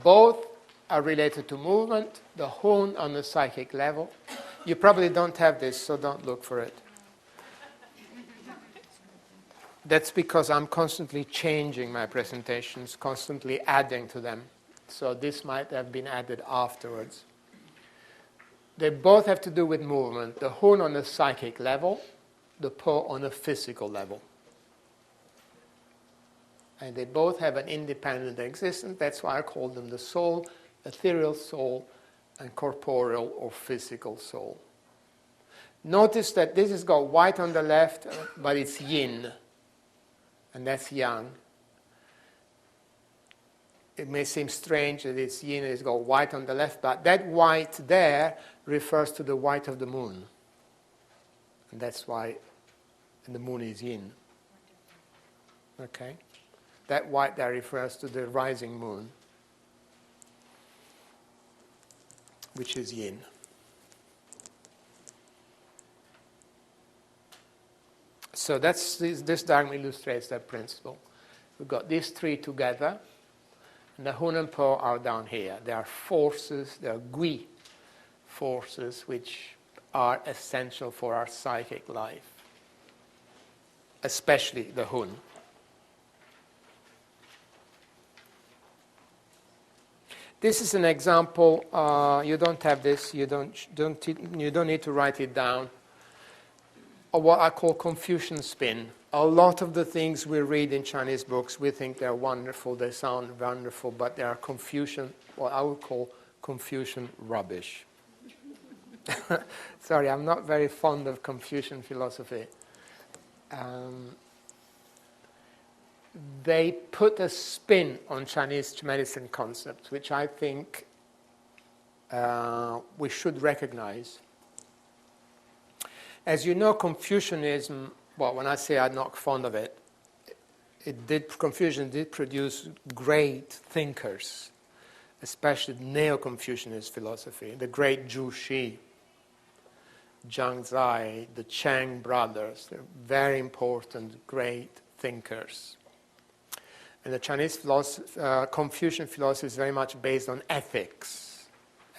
Both are related to movement, the Hun on the psychic level. You probably don't have this, so don't look for it. That's because I'm constantly changing my presentations, constantly adding to them. So this might have been added afterwards. They both have to do with movement, the Hun on the psychic level, the Po on a physical level. And they both have an independent existence. That's why I call them the soul, ethereal soul, and corporeal or physical soul. Notice that this has got white on the left, but it's yin, and that's yang. It may seem strange that it's yin and it's got white on the left, but that white there refers to the white of the moon. And that's why the moon is yin. Okay? That white there refers to the rising moon, which is yin. So this diagram illustrates that principle. We've got these three together, and the Hun and Po are down here. They are forces, they are Gui forces, which are essential for our psychic life, especially the Hun. This is an example. You don't have this. You don't need to write it down. Of what I call Confucian spin. A lot of the things we read in Chinese books, we think they're wonderful, they sound wonderful, but they are Confucian, what I would call Confucian rubbish. Sorry, I'm not very fond of Confucian philosophy. They put a spin on Chinese medicine concepts, which I think we should recognize. As you know, Confucianism, well, when I say I'm not fond of it, Confucian did produce great thinkers, especially Neo-Confucianist philosophy, the great Zhu Xi, Zhang Zai, the Chang brothers. They're very important, great thinkers. And the Chinese Confucian philosophy is very much based on ethics.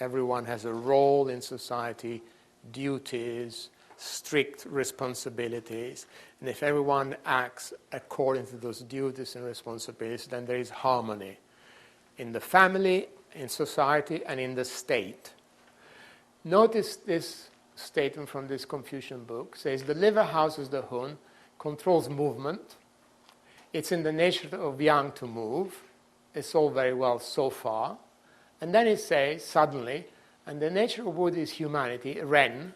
Everyone has a role in society, duties, strict responsibilities. And if everyone acts according to those duties and responsibilities, then there is harmony in the family, in society, and in the state. Notice this statement from this Confucian book. It says, the liver houses the Hun, controls movement. It's in the nature of yang to move. It's all very well so far. And then it says, suddenly, and the nature of wood is humanity, Ren.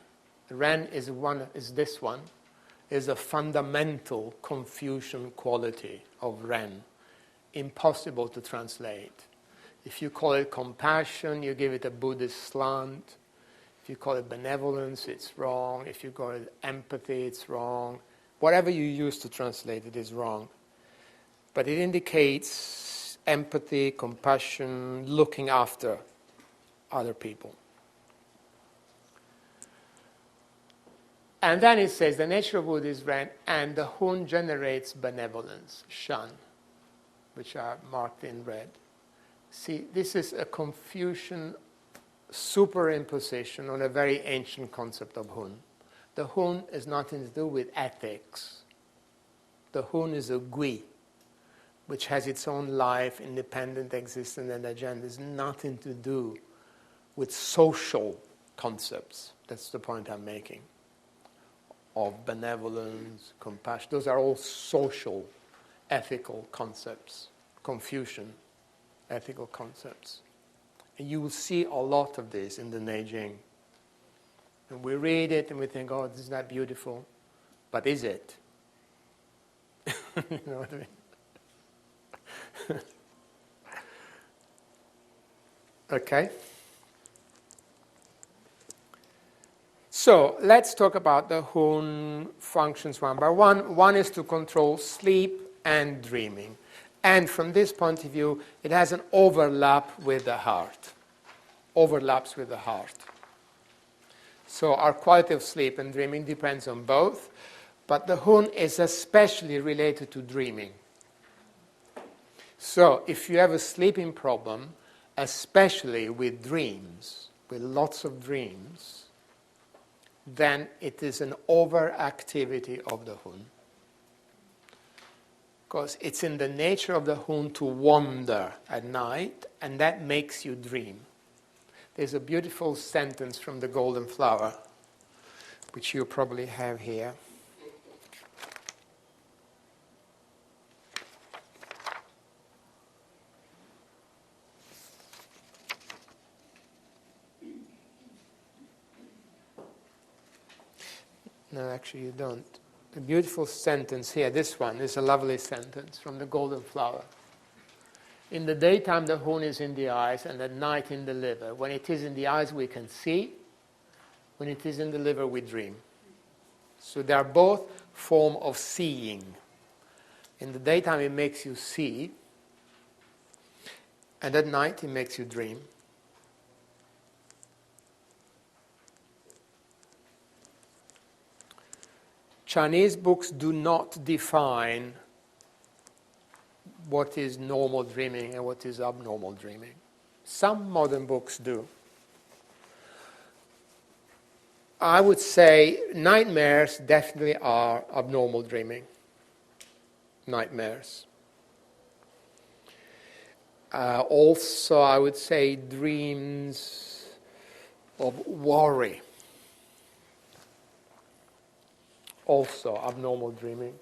Ren is this one, is a fundamental Confucian quality of Ren, impossible to translate. If you call it compassion, you give it a Buddhist slant. If you call it benevolence, it's wrong. If you call it empathy, it's wrong. Whatever you use to translate it is wrong. But it indicates empathy, compassion, looking after other people. And then it says, the nature of wood is red, and the Hun generates benevolence, Shen, which are marked in red. See, this is a Confucian superimposition on a very ancient concept of Hun. The Hun has nothing to do with ethics. The Hun is a Gui, which has its own life, independent existence, and agenda. It has nothing to do with social concepts. That's the point I'm making. Of benevolence, compassion. Those are all social, ethical concepts, Confucian ethical concepts. And you will see a lot of this in the Neijing. And we read it and we think, oh, isn't that beautiful? But is it? You know what I mean? Okay. So let's talk about the Hun functions one by one. One is to control sleep and dreaming. And from this point of view, it has an overlap with the heart. Overlaps with the heart. So our quality of sleep and dreaming depends on both, but the Hun is especially related to dreaming. So if you have a sleeping problem, especially with dreams, with lots of dreams, then it is an overactivity of the Hun. Because it's in the nature of the Hun to wander at night, and that makes you dream. There's a beautiful sentence from the Golden Flower, which you probably have here. No, actually you don't. A beautiful sentence here, this one is a lovely sentence from the Golden Flower. In the daytime the Hun is in the eyes and at night in the liver. When it is in the eyes we can see, when it is in the liver we dream. So they are both form of seeing. In the daytime it makes you see, and at night it makes you dream. Chinese books do not define what is normal dreaming and what is abnormal dreaming. Some modern books do. I would say nightmares definitely are abnormal dreaming. Nightmares. Also, I would say dreams of worry. Also abnormal dreaming.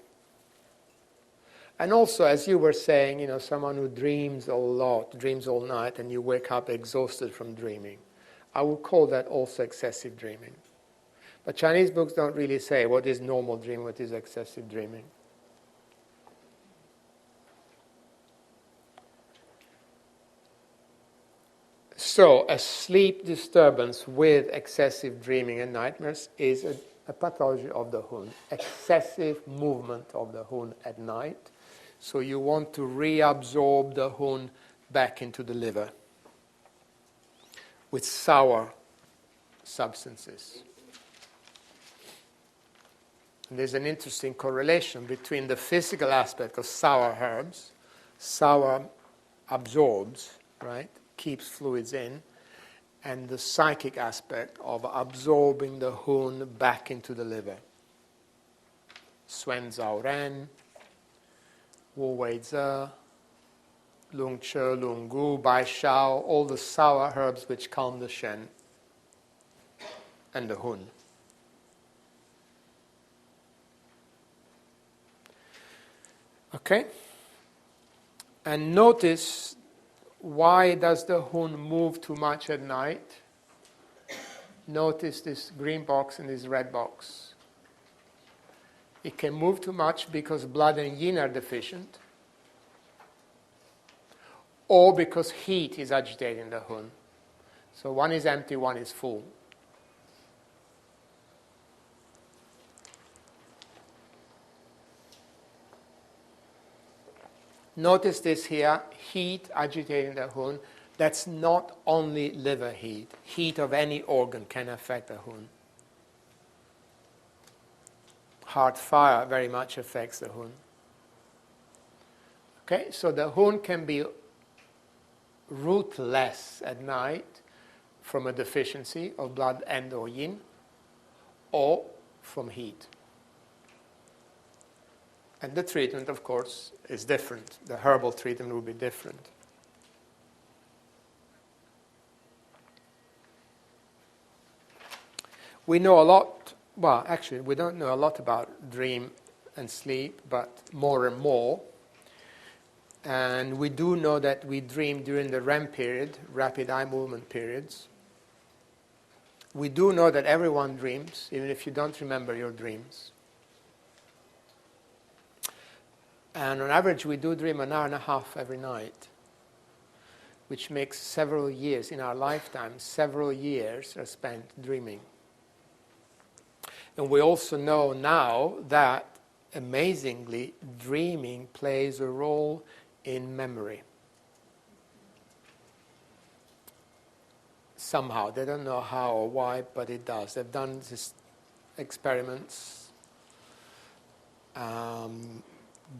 And also, as you were saying, someone who dreams a lot, dreams all night, and you wake up exhausted from dreaming. I would call that also excessive dreaming. But Chinese books don't really say what is normal dreaming, what is excessive dreaming. So, a sleep disturbance with excessive dreaming and nightmares is a pathology of the Hun. Excessive movement of the Hun at night. So you want to reabsorb the Hun back into the liver with sour substances. And there's an interesting correlation between the physical aspect of sour herbs. Sour absorbs, right? Keeps fluids in. And the psychic aspect of absorbing the Hun back into the liver. Suen Zhao Ren, Wu Wei Zi, Lung Che, Lung Gu, Bai Shao, all the sour herbs which calm the Shen and the Hun. Okay? And notice, why does the Hun move too much at night? Notice this green box and this red box. It can move too much because blood and yin are deficient, or because heat is agitating the Hun. So one is empty, one is full. Notice this here, heat agitating the Hun. That's not only liver heat. Heat of any organ can affect the Hun. Heart fire very much affects the Hun. Okay, so the Hun can be rootless at night from a deficiency of blood and or yin, or from heat. And the treatment, of course, is different. The herbal treatment will be different. We know a lot, well, actually, we don't know a lot about dream and sleep, but more and more. And we do know that we dream during the REM period, rapid eye movement periods. We do know that everyone dreams, even if you don't remember your dreams. And on average, we do dream an hour and a half every night, which makes several years in our lifetime. Several years are spent dreaming. And we also know now that, amazingly, dreaming plays a role in memory. Somehow. They don't know how or why, but it does. They've done these experiments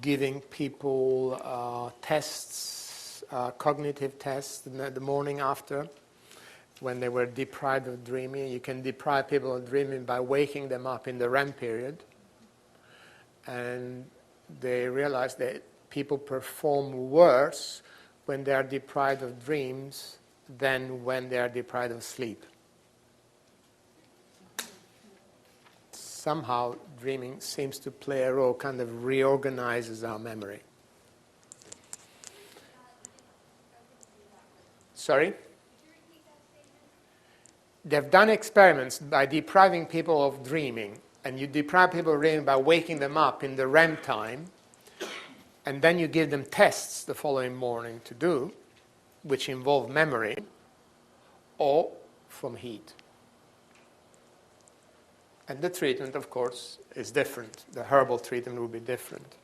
giving people tests tests, cognitive tests, the morning after, when they were deprived of dreaming. You can deprive people of dreaming by waking them up in the REM period. And they realized that people perform worse when they are deprived of dreams than when they are deprived of sleep. Somehow dreaming seems to play a role, kind of reorganizes our memory. Sorry? They've done experiments by depriving people of dreaming, and you deprive people of dreaming by waking them up in the REM time, and then you give them tests the following morning to do, which involve memory, or from heat. And the treatment, of course, is different. The herbal treatment will be different.